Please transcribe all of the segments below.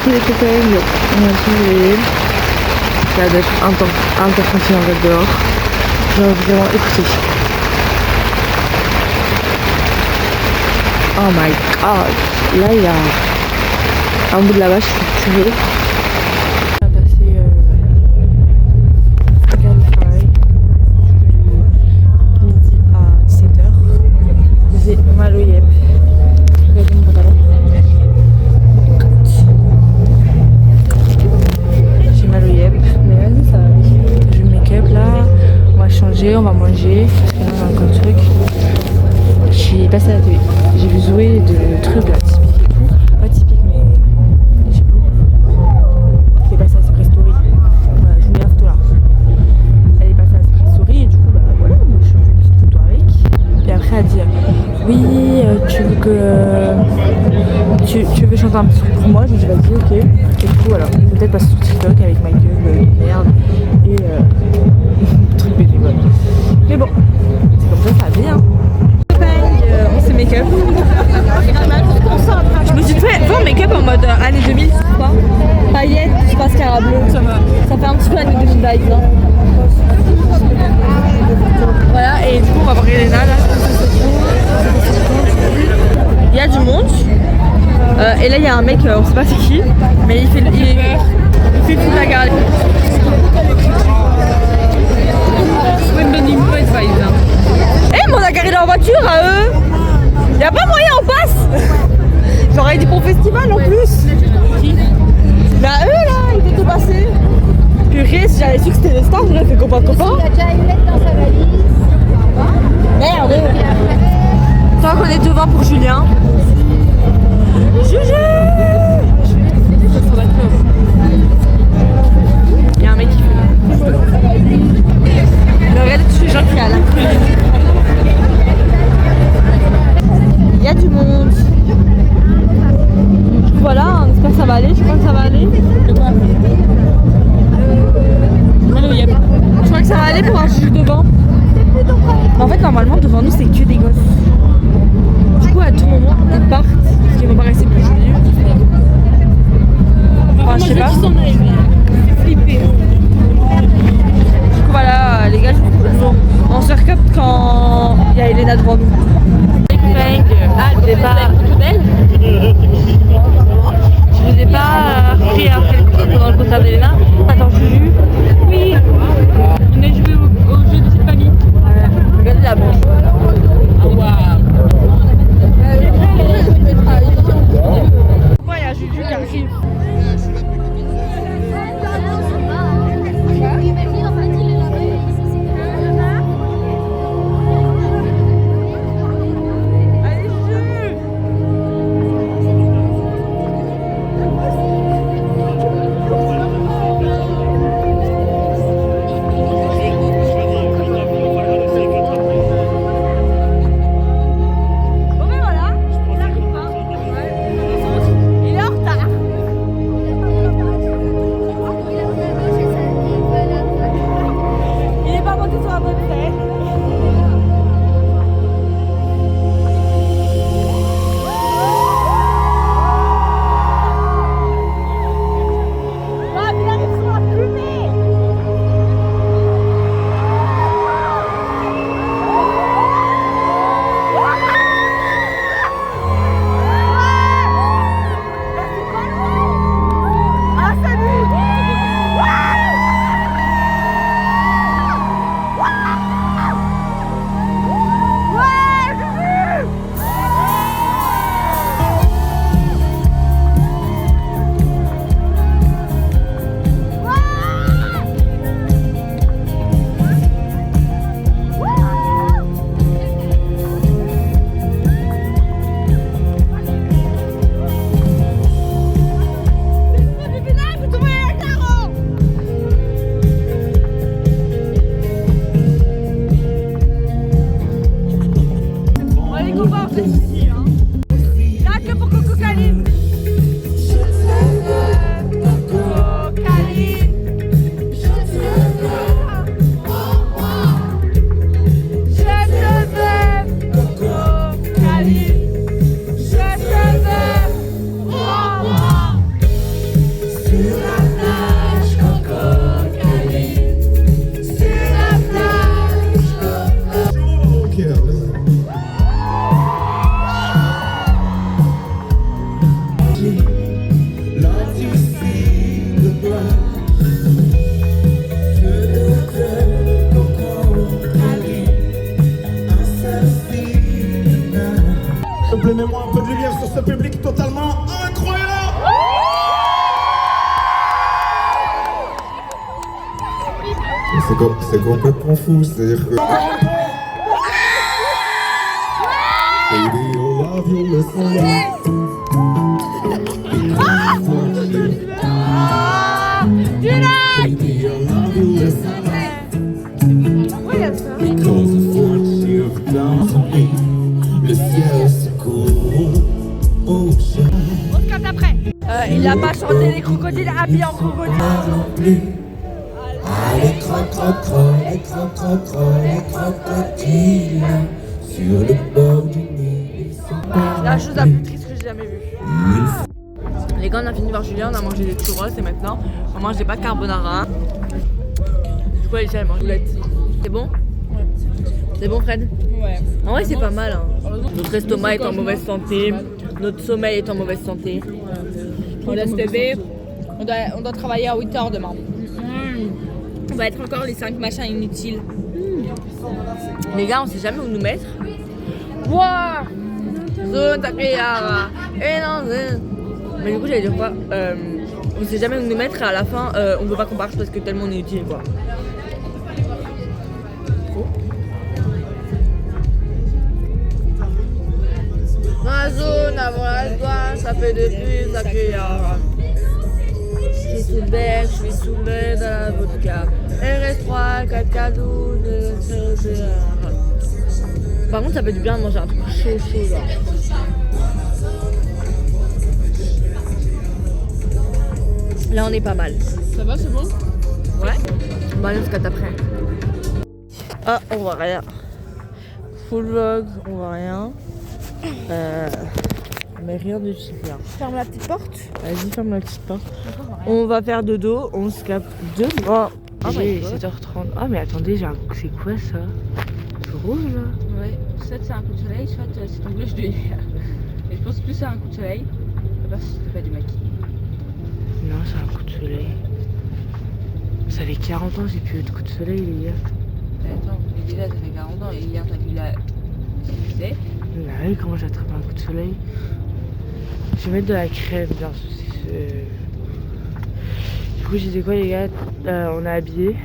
이렇게 여행 on ça doit être intercontinental dehors. Genre vraiment écoutez. Oh my god. Là il y a un bout de la vache, je suis tuée. On a passé midi à 17h. J'ai mal au yep. Regardez mon pantalon. J'ai mal au yep. Mais vas-y, ça va aller. Je vais make up là. On va changer, on va manger. Parce que là on a encore le truc. J'ai passé à la télé. J'ai vu Zoé de trucs là, typiques et tout. Pas typique, mais je sais plus. Qui est passée à Secret Story. Voilà, je vous mets la photo là. Elle est passée à Secret Story et du coup, bah voilà, moi je fais une petite photo avec. Et après, elle dit oui, tu veux que. Tu veux chanter un petit truc pour moi? Je lui dis vas-y, ok. Et du coup, voilà, peut-être passer sur TikTok avec ma gueule, merde. Et truc bénévole. Mais bon, c'est comme ça va bien. On s'est make-up. Je me suis fait un make-up en mode année 2000, tu sais pas. Paillettes, du mascara bleu. Ça fait un petit peu année 2000 vibes, non? Voilà, et du coup, on va voir Elena là. Il y a du monde. Et là, il y a un mec, on sait pas c'est qui, mais il fait toute la gare. Ouais, me donne une mauvaise vibe là. Eh, mais on a garé leur voiture à eux. Y'a pas moyen, on passe. J'aurais dit pour festival en plus. Bah eux là, ils étaient passés. Purée, si j'avais su que c'était les stars, j'aurais fait copain. Il a déjà une lettre dans sa valise. Merde. Tant qu'on est devant pour Julien. Juju. Il y a un mec qui fait. Le reste de tous les gens qui a là. Il y a du monde. Voilà, on espère que ça va aller. Je crois que ça va aller. Je crois que ça va aller pour un juge devant. Mais en fait, normalement, devant nous, c'est que des gosses. Du coup, à tout moment, ils partent. Parce qu'ils vont pas rester plus jolis. Enfin, je sais pas. Flipper. Du coup, voilà, les gars, on se recapte quand il y a Elena devant nous. Ah, le départ belle. Je vous ai pas pris après pendant le concert d'Elena. Attends, Juju. Oui. On a joué au jeu de cette famille. Regardez la bouche. Waouh. Pourquoi il y a Juju qui arrive? Mets-moi un peu de lumière sur ce public totalement incroyable. C'est complètement fou, c'est-à-dire que... Baby, I love you, listen. Baby, I love you, listen. Because of what you've done for me. Le ciel c'est cool. Oh, On se capte après. Il n'a pas chanté les crocodiles habillés en crocodile. Les crocodiles sur le bord du Nil. La chose la plus triste que j'ai jamais vue. Les gars, on a fini de voir Julien, on a mangé des churros et maintenant on mange des pâtes carbonara. Du coup, elle mange boulette. C'est bon? Ouais. C'est bon, Fred? Ouais. En vrai, c'est pas mal. Hein. Notre estomac est en mauvaise santé, notre sommeil est en mauvaise santé. On doit se lever, on doit travailler à 8h demain. On va être encore les 5 machins inutiles. Les gars, on sait jamais où nous mettre. Wouah! Zone Takeyara. Et non, mais du coup, j'allais dire quoi? On sait jamais où nous mettre et à la fin, on veut pas qu'on parte parce que tellement on est utile, quoi. Ma zone avant la douane, ça fait depuis Takeyara. Je suis sous le bec, je suis sous le bec de la vodka. RS3, 4 cadeaux, Par contre, ça fait du bien de manger un truc chaud, genre. Là, on est pas mal. Ça va, c'est bon? Ouais. Bon, allez, on se capte après. Ah, on voit rien. Full vlog, on voit rien. Mais rien de super. Ferme la petite porte. Vas-y, ferme la petite porte. On va faire dodo, on se capte demain. Ah, mais 7h30. Ah, mais attendez, c'est quoi ça? C'est rouge là? Ouais, soit c'est un coup de soleil, soit c'est ton blush de lumière. Et je pense que plus c'est un coup de soleil, à part si tu fais du maquillage. Non, c'est un coup de soleil. Ça fait 40 ans que j'ai plus eu de coup de soleil, les gars. Attends, mais déjà ça fait 40 ans et hier t'as vu la. C'est Bah oui, comment j'attrape un coup de soleil? Je vais mettre de la crème dans ce... Du coup, j'ai dit quoi, les gars? On est habillés.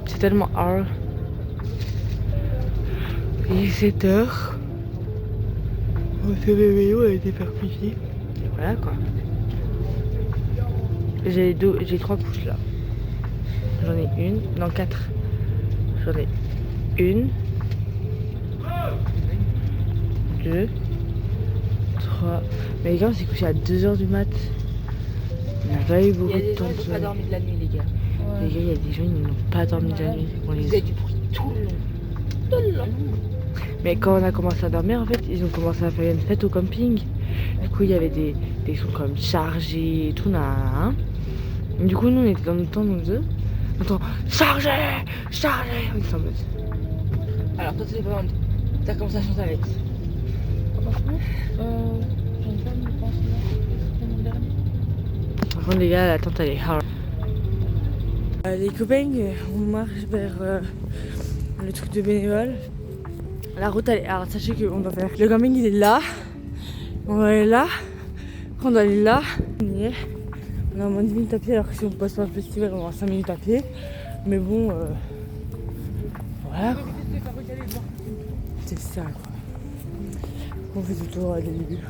C'est tellement hard. Il est 7h. On s'est réveillé, on a été faire pipi. Et voilà quoi. J'ai 3 couches là. J'en ai une, non 4. J'en ai une, 2, 3. Mais les gars, on s'est couché à 2h du mat. On n'a pas eu beaucoup de temps. Il y a des gens qui n'ont pas dormi de la nuit, les gars. Ouais. Les gars, il y a des gens qui n'ont pas dormi de la nuit. On les... Ils faisaient du bruit tout le long. Tout le long. Mais quand on a commencé à dormir, en fait, ils ont commencé à faire une fête au camping. Du coup, il y avait des sons comme chargés et tout, nan. Du coup, nous, on était dans notre temps, nous deux. On entend chargé, chargé. On était en mode. Alors, toi, tu pas t'as commencé à chanter avec. Par contre, les gars, la tente, elle est hard. Les copains, on marche vers le truc de bénévole. La route, elle est hard. Sachez qu'on doit faire. Le camping, il est là. On va aller là. Après, on doit aller là. On a moins de 10 minutes à pied, alors que si on passe par le festival, on aura 5 minutes à pied. Mais bon, voilà quoi. C'est ça quoi. On fait tout le tour dès le début.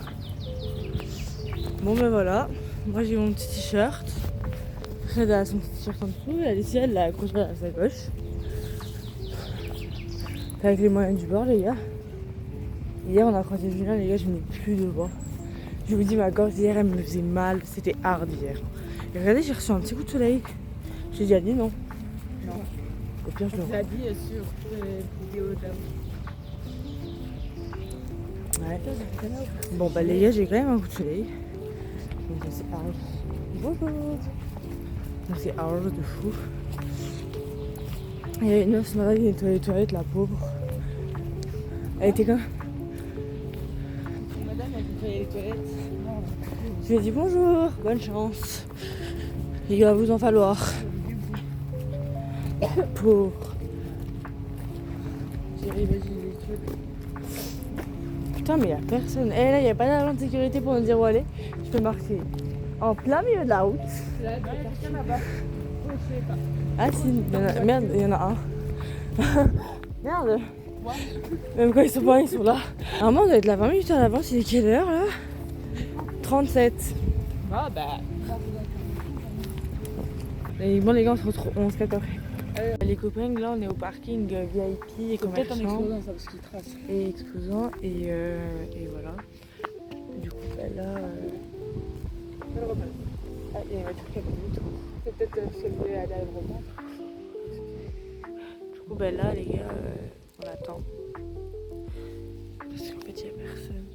Bon ben voilà. Moi j'ai mon petit t-shirt. Fred a son petit t-shirt en dessous. Elle ici, elle l'a accroché à sa gauche. C'est avec les moyens du bord, les gars. Hier, on a croisé Julien, les gars, je n'ai plus de voix. Je vous dis, ma gorge hier, elle me faisait mal. C'était hard hier. Et regardez, j'ai reçu un petit coup de soleil. J'ai déjà dit non. Non. Au pire, je le Tu l'as dit sur vidéo d'avant. Ouais. Bon, bah, les gars, j'ai quand même un coup de soleil. Donc, c'est hard. Bonjour. C'est un jeu de fou. Il y a une meuf ce matin qui nettoie les toilettes, la pauvre. Elle était comme... Madame, elle nettoie les toilettes. Je lui ai dit bonjour, bonne chance. Il va vous en falloir. Pauvre. Putain, mais il n'y a personne. Et là, il n'y a pas d'agent de sécurité pour nous dire où aller. Je peux marquer en plein milieu de la route. Là, il y a quelqu'un là-bas. Oh, je sais pas. Ah si, merde, il y en a un. Merde. Même quand ils sont pas, ils sont là. Normalement, on doit être là 20 minutes à l'avance. Il est quelle heure là? 37. Ah bah. Et bon les gars, on se capte après. Les copains, là on est au parking VIP et Peut-être en commerçant. explosant ça parce qu'il trace. Et exposant et voilà. Du coup bah, là... Ah, il y a une voiture qui a pas du tout. C'est peut-être parce qu'elle voulait aller à l'aéroport. Du coup bah là les gars, on attend. Parce qu'en fait il n'y a personne.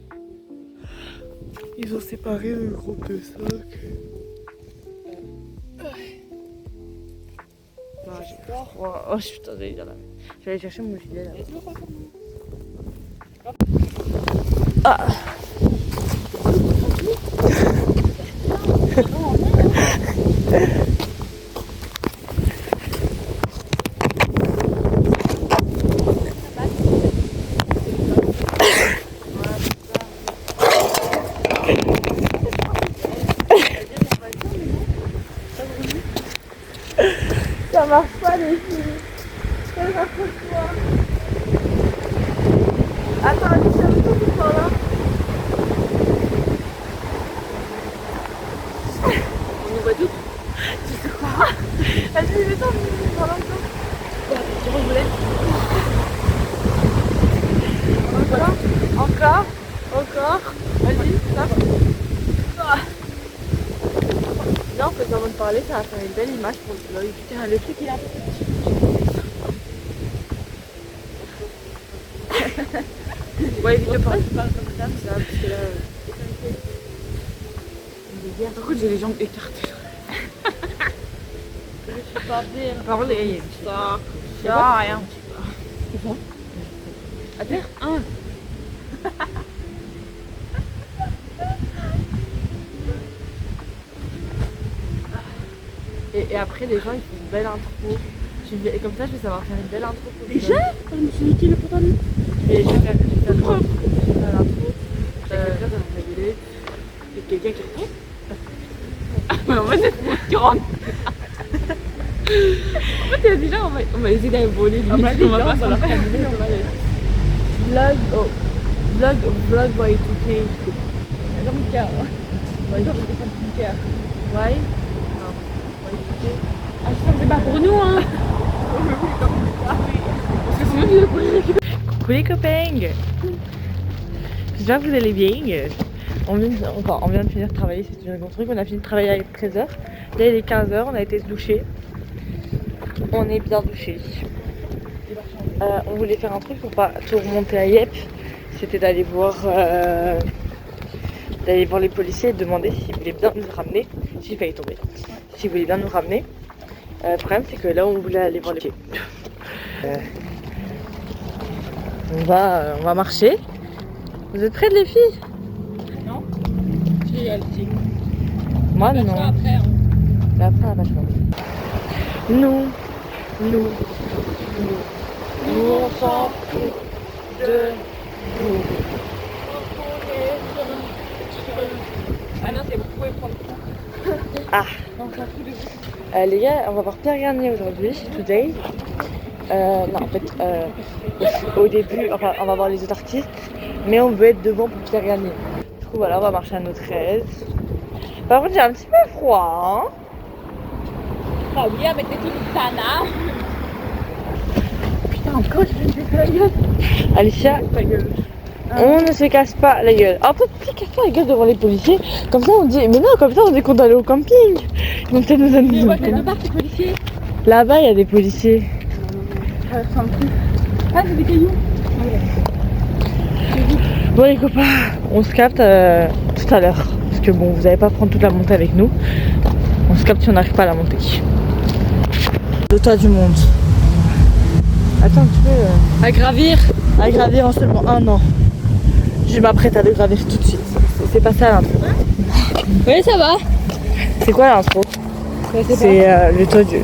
Ils ont séparé le groupe de 5. Non, j'ai froid. Oh putain, j'allais dire là. J'allais chercher mon gilet là. Ah. Ça marche pas les filles. Ça marche pas. Attends, je suis un peu plus fort là. On nous voit tout. Tu sais quoi? Vas-y, mets-toi dans l'ensemble. Tu revoulais. Encore. Vas-y, stop. Viens, on peut t'en parler, ça va faire une belle image pour le vlog. Putain, le truc il a... Ouais, vite, pas. Je parle comme ça, parce que là... Par contre, j'ai les jambes écartées. Je suis pas bien. Par contre, il y a une histoire. Ah, rien. À terre? Et après, les gens ils font une belle intro. Et comme ça, je vais savoir faire une belle intro. Déjà? Je me suis dit le pantalon. Et je vais faire l'intro. Quelqu'un va me révéler. Et quelqu'un qui répond. Mais en fait, c'est moi qui rentre. En fait, déjà, on va les aider à voler. On va pas sur leur cabinet. Vlog by 2K. Comme une carte. Why? Ah, c'est pas pour nous, hein. Parce que sinon, tu dois pouvoir récupérer. Coucou les copains. J'espère que vous allez bien. On vient de finir de travailler, c'est un gros truc. On a fini de travailler à 13h. Là il est 15h, on a été se doucher. On est bien douché. On voulait faire un truc pour pas tout remonter à Yep. C'était d'aller voir les policiers et demander s'ils voulaient bien nous ramener. J'ai failli tomber. S'ils voulaient bien nous ramener. Le problème c'est que là on voulait aller voir les policiers. On va marcher. Vous êtes prêtes les filles? Non. J'ai le tigre. Moi non. Après, hein. Mais après on a pas de choix. Nous on s'en fout de vous. Ah non, c'est vous pouvez prendre tout. Ah. On s'en fout de vous. Les gars, on va voir Pierre Garnier aujourd'hui, today. Non, en fait, au début, enfin, on va voir les autres artistes, mais on veut être devant pour Pierre Garnier. Du coup, voilà, on va marcher à notre aise. Par contre, j'ai un petit peu froid, hein. T'as oublié avec des trucs tana. Putain, encore, je vais me casser la gueule. Alicia, on ne se casse pas la gueule. En fait, plus casse pas la gueule devant les policiers. Comme ça, on dit, mais non, comme ça, on dit qu'on doit aller au camping. Ils vont peut-être nous amener. Mais de part, les policiers. Là-bas, il y a des policiers. Ah, c'est des cailloux. Bon les copains, on se capte tout à l'heure. Parce que bon, vous n'allez pas prendre toute la montée avec nous. On se capte si on n'arrive pas à la monter. Le toit du monde. Attends, tu peux... À gravir en seulement 1 an. Je m'apprête à le gravir tout de suite. C'est pas ça l'intro. Oui, ça va. C'est quoi l'intro? C'est le toit du...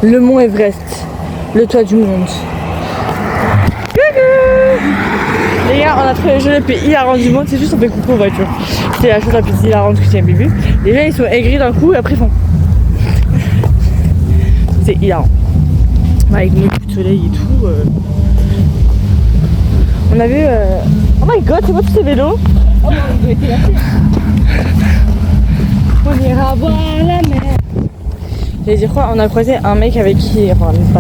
Le mont Everest. Le toit du monde. Coucou! Les gars, on a trouvé le jeu le plus hilarant du monde. C'est juste on fait coucou en voiture. C'est la chose la plus hilarante que j'ai jamais vue. Les gens ils sont aigris d'un coup et après ils font... C'est hilarant. Avec nos coups de soleil et tout. On a vu... Oh my god, c'est quoi tous ces vélos? Oh, on doit être lâché. On ira voir la mer. J'allais dire quoi? On a croisé un mec avec qui... Enfin, notre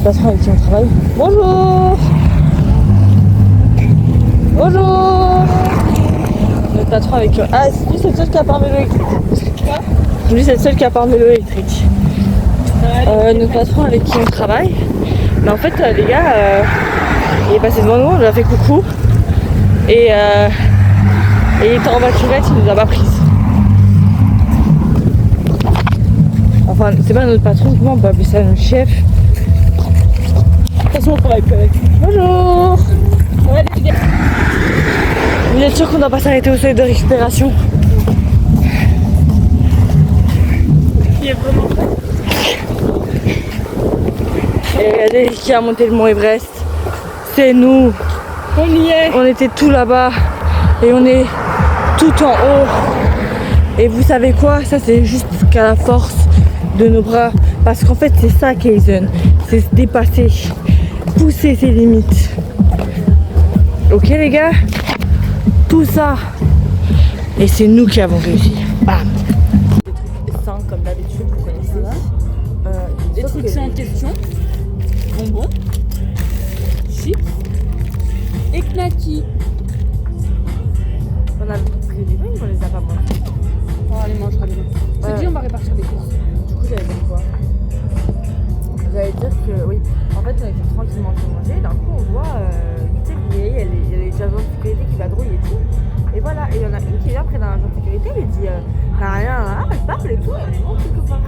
patron avec qui on travaille. Bonjour! Bonjour! Notre patron avec... Ah, lui c'est le seul qui a pas un vélo électrique. Quoi? Lui c'est le seul qui a pas un vélo électrique. Notre patron avec qui on travaille. Mais en fait, les gars, il est passé devant nous, on lui a fait coucou. Et il était en voiturette, il nous a pas prise. Enfin, c'est pas notre patron, comment on peut appeler ça notre chef? De toute façon, on travaille plus avec lui. Bonjour! Ouais, les gars. Vous êtes sûr qu'on doit pas s'arrêter au seuil de récupération? Il est vraiment prêt. Et regardez qui a monté le mont Everest. C'est nous. On y est. On était tout là-bas et on est tout en haut. Et vous savez quoi? Ça c'est juste qu'à la force de nos bras. Parce qu'en fait c'est ça Kaizen. C'est se dépasser. Pousser ses limites. Ok les gars? Tout ça. Et c'est nous qui avons réussi. Bam. Des trucs sains comme d'habitude, vous connaissez. Des trucs sans question. Bonbons. Chips. Et knacky. On a pris des trucs, on les a pas mangés. Oh, on les mangera bien. C'est dit, on va répartir les courses. Du coup, j'allais dire quoi? J'allais dire que, oui, en fait, on était tranquillement en train de manger. D'un coup, on voit, tu sais, vous voyez, il y a les agents de sécurité qui vadrouillent et tout. Et voilà, et il y en a une qui vient près d'un agent de sécurité, elle dit, t'as rien, elle parle et tout, elle est non, quelque part.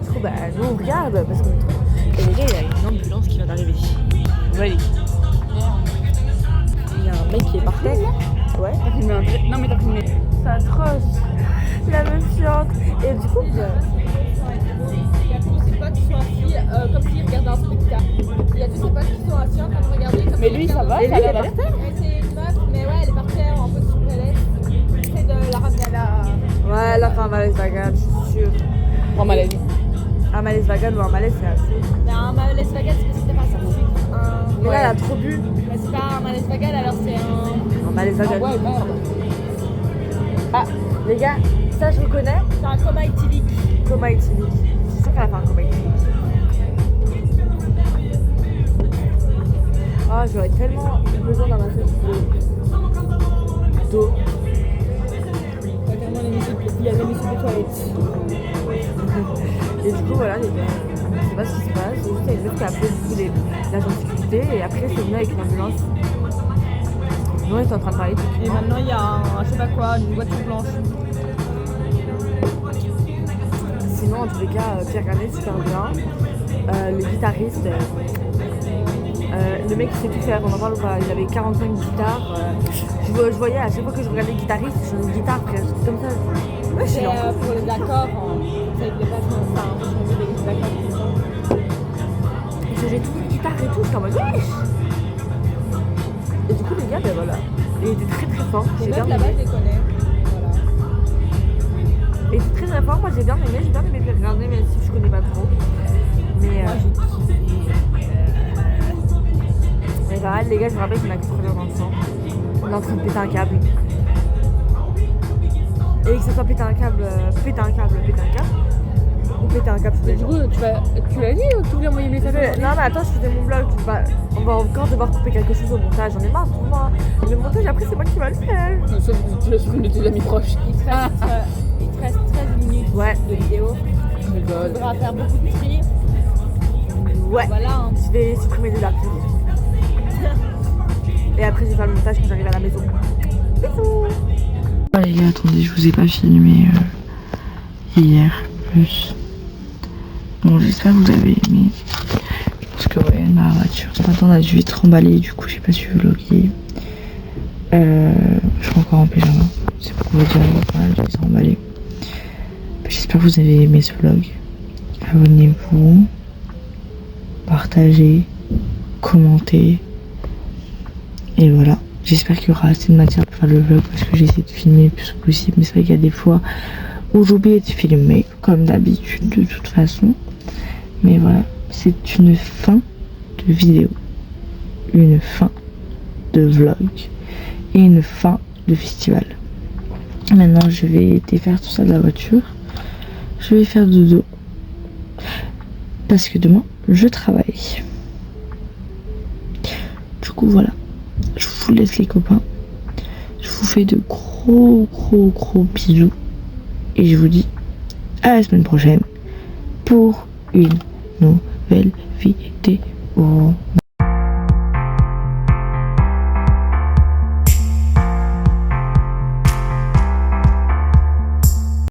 Du coup, bah, nous, on regarde parce qu'on est trop. Et les gars, il y a une ambulance qui vient d'arriver. Voilà. Il y a un mec qui est par terre. Ouais. T'as filmé un vrai. Non, mais t'as filmé. C'est atroce. La même chiante. Et du coup, Il y a tous ses potes qui sont assis comme s'ils regardaient un spectacle. Il y a tous ses potes qui sont assis en train de regarder. Comme mais lui, ça va? Et lui, elle est par terre. C'est une meuf, mais ouais, elle est par terre en position PLS. J'essaie de la ramener à la. ouais, elle a fait un malaise vagal, je suis sûre. En malaise. Un malaise vagal ou un malaise, c'est assez. Mais un malaise vagal, c'est parce que c'était pas ça. Mais là, elle a trop bu. Mais c'est pas un malaise vagal, alors c'est un. Un malaise vagal. Ah ouais, merde. Ah, les gars, ça je reconnais. C'est un coma éthylique. Coma éthylique. C'est sûr qu'elle a fait un coma éthylique. Ah, j'aurais tellement besoin d'un massage d'eau. Il y a même des toilettes. Et du coup, voilà, les gars, je sais pas ce qui se passe. C'est juste qu'il y a une meuf qui a appelé du coup l'agent de sécurité et après, c'est venu avec une ambulance. Nous, on était en train de parler tout Et maintenant, il y a un, je sais pas quoi, une voiture blanche. Sinon, en tous les cas, Pierre Garnet, super bien. Le guitariste, le mec qui sait tout faire, on en parle ou pas, il avait 45 guitares. Je voyais à chaque fois que je regardais le guitariste, j'ai une guitare presque, comme ça. Ouais, je suis C'est en pour les accords, ça aide les passements, enfin, changer des accords. Et j'ai toutes les guitares et tout, j'étais en mode wesh. Et du coup, les gars, ben voilà. Il était très très fort. Les J'ai bien meufs là-bas, aimé. je les connais. Voilà. Et il était très très fort, moi j'ai bien aimé Pierre Garnet, même si je connais pas trop. Mais Moi, j'ai kiffé. mais pareil, les gars, je me rappelle qu'on a que 3 heures dans le sang. On est en train de péter un câble. Et que ce soit péter un câble, ou péter un câble sur Mais les du gens. coup, tu l'as dit ou tu voulais envoyer mes messages? Non mais attends, je faisais mon vlog, on va encore devoir couper quelque chose au montage, j'en ai marre pour moi. Le montage après c'est moi qui va le faire. Sauf que tu l'as sur une de tes amis proches. Il te reste 13 minutes de vidéo. Tu devras faire beaucoup de tri. Ouais, Voilà. Hein. je vais supprimer des articles. Et après je vais faire le montage quand j'arrive à la maison. Bisous. Oh les gars, attendez, je vous ai pas filmé hier plus. Bon, j'espère que vous avez aimé. Parce que ouais, ma voiture ce matin on a dû vite remballer, du coup j'ai pas su vlogger. Je suis encore en pyjama, c'est pour vous dire, on a dû vite remballer. J'espère que vous avez aimé ce vlog. Abonnez-vous, partagez, commentez. Et voilà, j'espère qu'il y aura assez de matière pour faire le vlog parce que j'essaie de filmer le plus possible. Mais c'est vrai qu'il y a des fois où j'oublie de filmer, comme d'habitude de toute façon. Mais voilà, c'est une fin de vidéo, une fin de vlog et une fin de festival. Maintenant je vais défaire tout ça de la voiture. Je vais faire dodo parce que demain je travaille. Du coup voilà, je vous laisse les copains. Je vous fais de gros bisous et je vous dis à la semaine prochaine pour une nouvelle vidéo.